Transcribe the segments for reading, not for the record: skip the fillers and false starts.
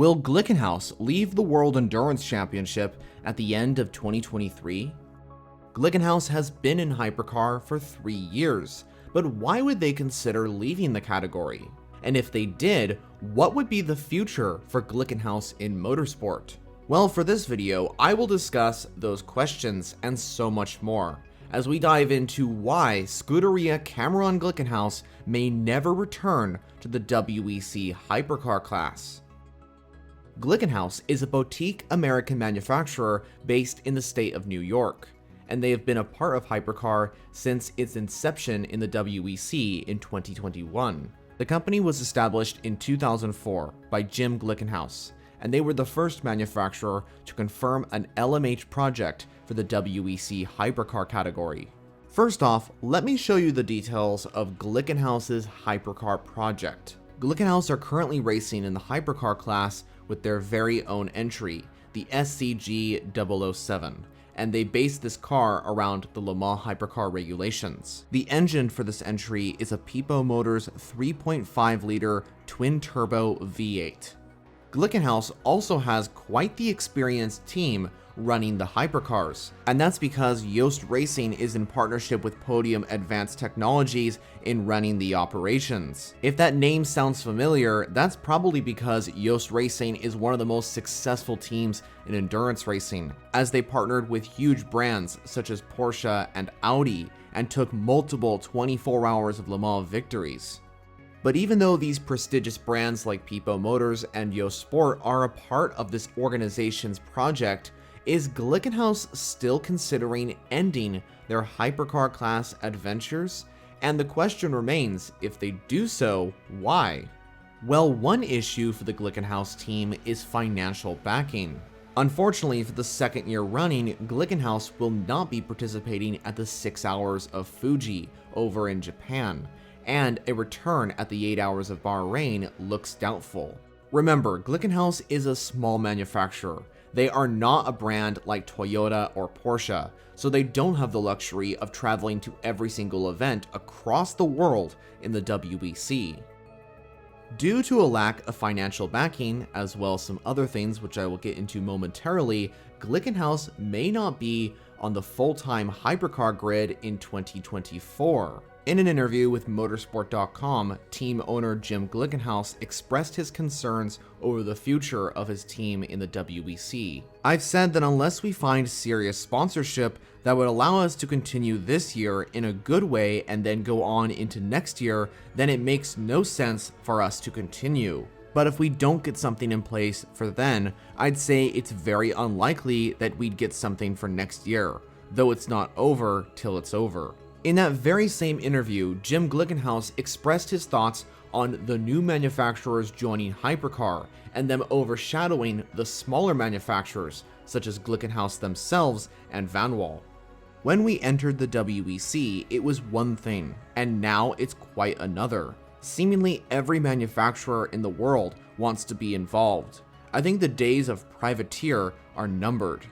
Will Glickenhaus leave the World Endurance Championship at the end of 2023? Glickenhaus has been in hypercar for 3 years, but why would they consider leaving the category? And if they did, what would be the future for Glickenhaus in motorsport? Well, for this video, I will discuss those questions and so much more, as we dive into why Scuderia Cameron Glickenhaus may never return to the WEC Hypercar Class. Glickenhaus is a boutique American manufacturer based in the state of New York, and they have been a part of hypercar since its inception in the WEC in 2021. The company was established in 2004 by Jim Glickenhaus, and they were the first manufacturer to confirm an LMH project for the WEC hypercar category. First off, let me show you the details of Glickenhaus's hypercar project. Glickenhaus are currently racing in the hypercar class with their very own entry, the SCG-007, and they base this car around the Le Mans hypercar regulations. The engine for this entry is a Pipo Motors 3.5-liter twin-turbo V8. Glickenhaus also has quite the experienced team running the hypercars, and that's because Yost Racing is in partnership with Podium Advanced Technologies in running the operations. If that name sounds familiar, that's probably because Yost Racing is one of the most successful teams in endurance racing, as they partnered with huge brands such as Porsche and Audi and took multiple 24 hours of Le Mans victories. But even though these prestigious brands like Pipo Motors and Yost Sport are a part of this organization's project, is Glickenhaus still considering ending their hypercar class adventures? And the question remains, if they do so, why? Well, one issue for the Glickenhaus team is financial backing. Unfortunately, for the second year running, Glickenhaus will not be participating at the 6 hours of Fuji over in Japan, and a return at the 8 hours of Bahrain looks doubtful. Remember, Glickenhaus is a small manufacturer. They are not a brand like Toyota or Porsche, so they don't have the luxury of traveling to every single event across the world in the WEC. Due to a lack of financial backing, as well as some other things which I will get into momentarily, Glickenhaus may not be on the full-time hypercar grid in 2024. In an interview with motorsport.com, team owner Jim Glickenhaus expressed his concerns over the future of his team in the WEC. "I've said that unless we find serious sponsorship that would allow us to continue this year in a good way and then go on into next year, then it makes no sense for us to continue. But if we don't get something in place for then, I'd say it's very unlikely that we'd get something for next year, though it's not over till it's over." In that very same interview, Jim Glickenhaus expressed his thoughts on the new manufacturers joining hypercar and them overshadowing the smaller manufacturers such as Glickenhaus themselves and Vanwall. "When we entered the WEC, it was one thing, and now it's quite another. Seemingly every manufacturer in the world wants to be involved. I think the days of privateer are numbered."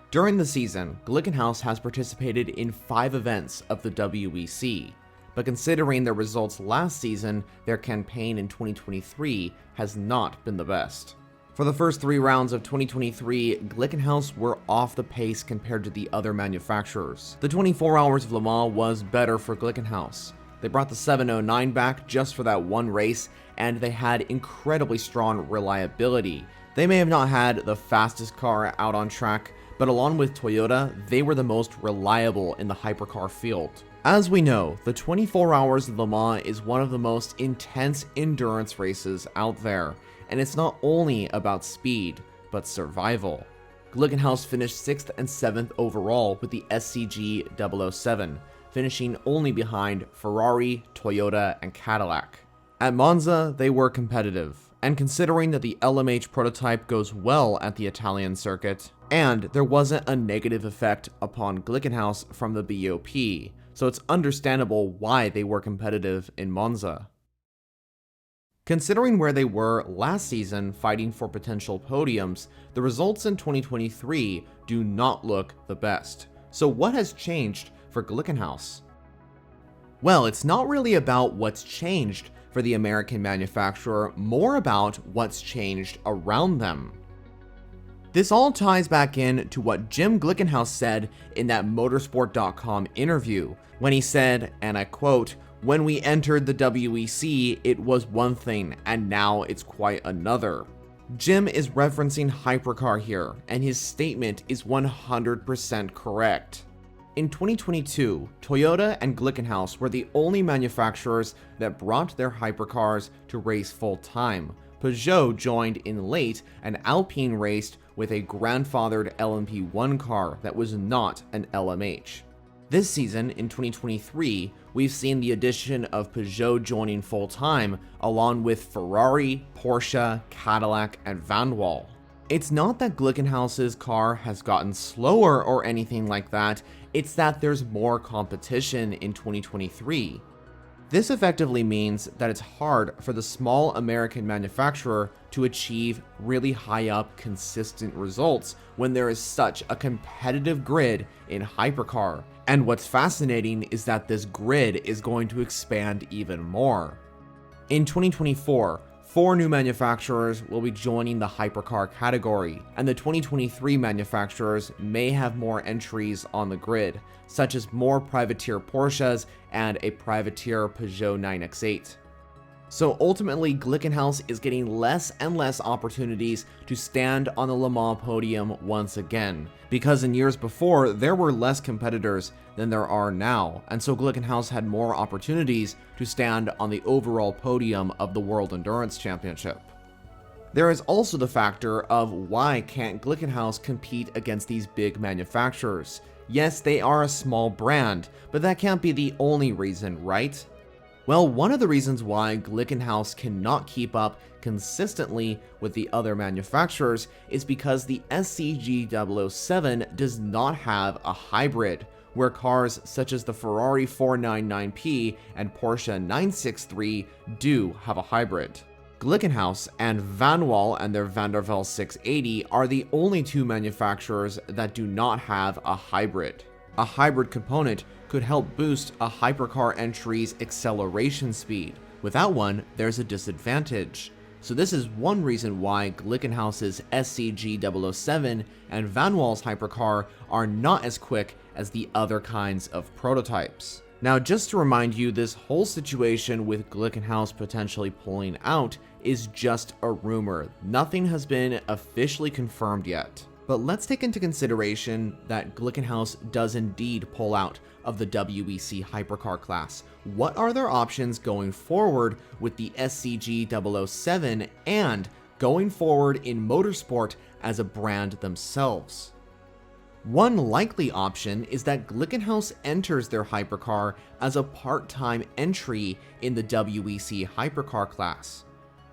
During the season, Glickenhaus has participated in 5 events of the WEC, but considering their results last season, their campaign in 2023 has not been the best. For the first 3 rounds of 2023, Glickenhaus were off the pace compared to the other manufacturers. The 24 hours of Le Mans was better for Glickenhaus. They brought the 709 back just for that one race, and they had incredibly strong reliability. They may have not had the fastest car out on track, but along with Toyota, they were the most reliable in the hypercar field. As we know, the 24 hours of Le Mans is one of the most intense endurance races out there, and it's not only about speed, but survival. Glickenhaus finished 6th and 7th overall with the SCG-007, finishing only behind Ferrari, Toyota, and Cadillac. At Monza, they were competitive, and considering that the LMH prototype goes well at the Italian circuit, and there wasn't a negative effect upon Glickenhaus from the BOP, so it's understandable why they were competitive in Monza. Considering where they were last season fighting for potential podiums, the results in 2023 do not look the best. So what has changed for Glickenhaus? Well, it's not really about what's changed for the American manufacturer, more about what's changed around them. This all ties back in to what Jim Glickenhaus said in that motorsport.com interview, when he said, and I quote, "When we entered the WEC, it was one thing, and now it's quite another." Jim is referencing Hypercar here, and his statement is 100% correct. In 2022, Toyota and Glickenhaus were the only manufacturers that brought their hypercars to race full-time. Peugeot joined in late, and Alpine raced with a grandfathered LMP1 car that was not an LMH. This season, in 2023, we've seen the addition of Peugeot joining full-time, along with Ferrari, Porsche, Cadillac, and Van Wall. It's not that Glickenhaus's car has gotten slower or anything like that, it's that there's more competition in 2023. This effectively means that it's hard for the small American manufacturer to achieve really high up consistent results when there is such a competitive grid in hypercar. And what's fascinating is that this grid is going to expand even more. In 2024, 4 new manufacturers will be joining the hypercar category, and the 2023 manufacturers may have more entries on the grid, such as more privateer Porsches and a privateer Peugeot 9X8. So ultimately, Glickenhaus is getting less and less opportunities to stand on the Le Mans podium once again, because in years before, there were less competitors than there are now, and so Glickenhaus had more opportunities to stand on the overall podium of the World Endurance Championship. There is also the factor of why can't Glickenhaus compete against these big manufacturers? Yes, they are a small brand, but that can't be the only reason, right? Well, one of the reasons why Glickenhaus cannot keep up consistently with the other manufacturers is because the SCG-007 does not have a hybrid, where cars such as the Ferrari 499P and Porsche 963 do have a hybrid. Glickenhaus and Van Wall and their Van der Velde 680 are the only 2 manufacturers that do not have a hybrid. A hybrid component could help boost a hypercar entry's acceleration speed. Without one, there's a disadvantage. So this is one reason why Glickenhaus's SCG-007 and Van Wall's hypercar are not as quick as the other kinds of prototypes. Now, just to remind you, this whole situation with Glickenhaus potentially pulling out is just a rumor. Nothing has been officially confirmed yet. But let's take into consideration that Glickenhaus does indeed pull out of the WEC Hypercar Class. What are their options going forward with the SCG-007 and going forward in motorsport as a brand themselves? One likely option is that Glickenhaus enters their hypercar as a part-time entry in the WEC Hypercar Class.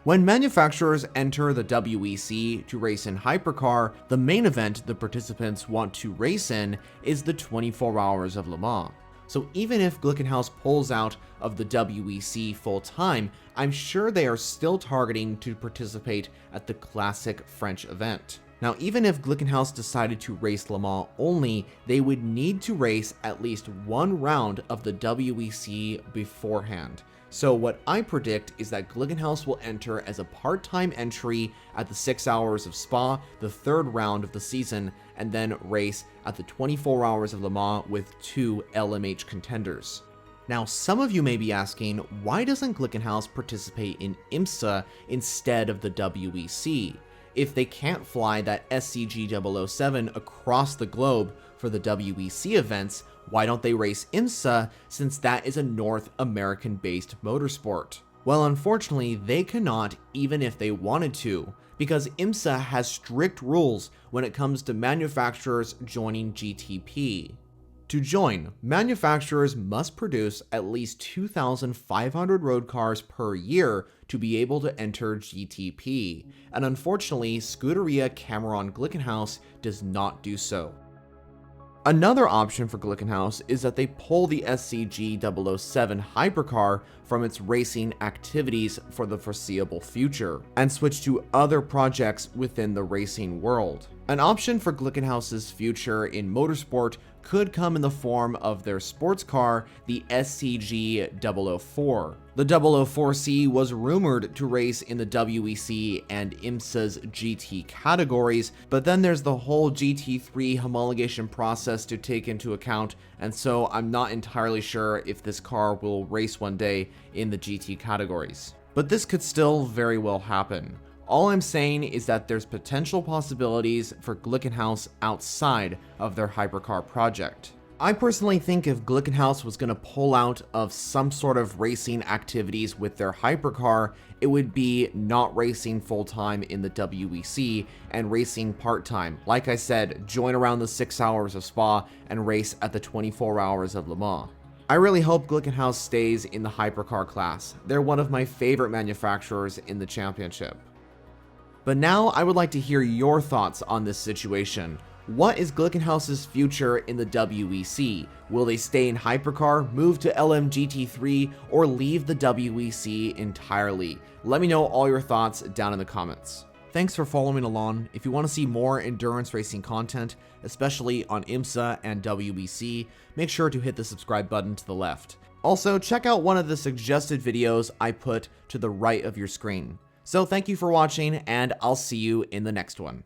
When manufacturers enter the WEC to race in hypercar, the main event the participants want to race in is the 24 Hours of Le Mans. So even if Glickenhaus pulls out of the WEC full-time, I'm sure they are still targeting to participate at the classic French event. Now, even if Glickenhaus decided to race Le Mans only, they would need to race at least one round of the WEC beforehand. So what I predict is that Glickenhaus will enter as a part-time entry at the 6 Hours of Spa, the 3rd round of the season, and then race at the 24 Hours of Le Mans with 2 LMH contenders. Now, some of you may be asking, why doesn't Glickenhaus participate in IMSA instead of the WEC? If they can't fly that SCG-007 across the globe for the WEC events, why don't they race IMSA, since that is a North American-based motorsport? Well, unfortunately, they cannot even if they wanted to, because IMSA has strict rules when it comes to manufacturers joining GTP. To join, manufacturers must produce at least 2,500 road cars per year to be able to enter GTP, and unfortunately, Scuderia Cameron Glickenhaus does not do so. Another option for Glickenhaus is that they pull the SCG-007 hypercar from its racing activities for the foreseeable future, and switch to other projects within the racing world. An option for Glickenhaus's future in motorsport could come in the form of their sports car, the SCG-004. The 004C was rumored to race in the WEC and IMSA's GT categories, but then there's the whole GT3 homologation process to take into account, and so I'm not entirely sure if this car will race one day in the GT categories. But this could still very well happen. All I'm saying is that there's potential possibilities for Glickenhaus outside of their hypercar project. I personally think if Glickenhaus was going to pull out of some sort of racing activities with their hypercar, it would be not racing full-time in the WEC and racing part-time. Like I said, join around the 6 hours of Spa and race at the 24 hours of Le Mans. I really hope Glickenhaus stays in the hypercar class. They're one of my favorite manufacturers in the championship. But now I would like to hear your thoughts on this situation. What is Glickenhaus's future in the WEC? Will they stay in hypercar, move to LMGT3, or leave the WEC entirely? Let me know all your thoughts down in the comments. Thanks for following along. If you want to see more endurance racing content, especially on IMSA and WEC, make sure to hit the subscribe button to the left. Also, check out one of the suggested videos I put to the right of your screen. So thank you for watching, and I'll see you in the next one.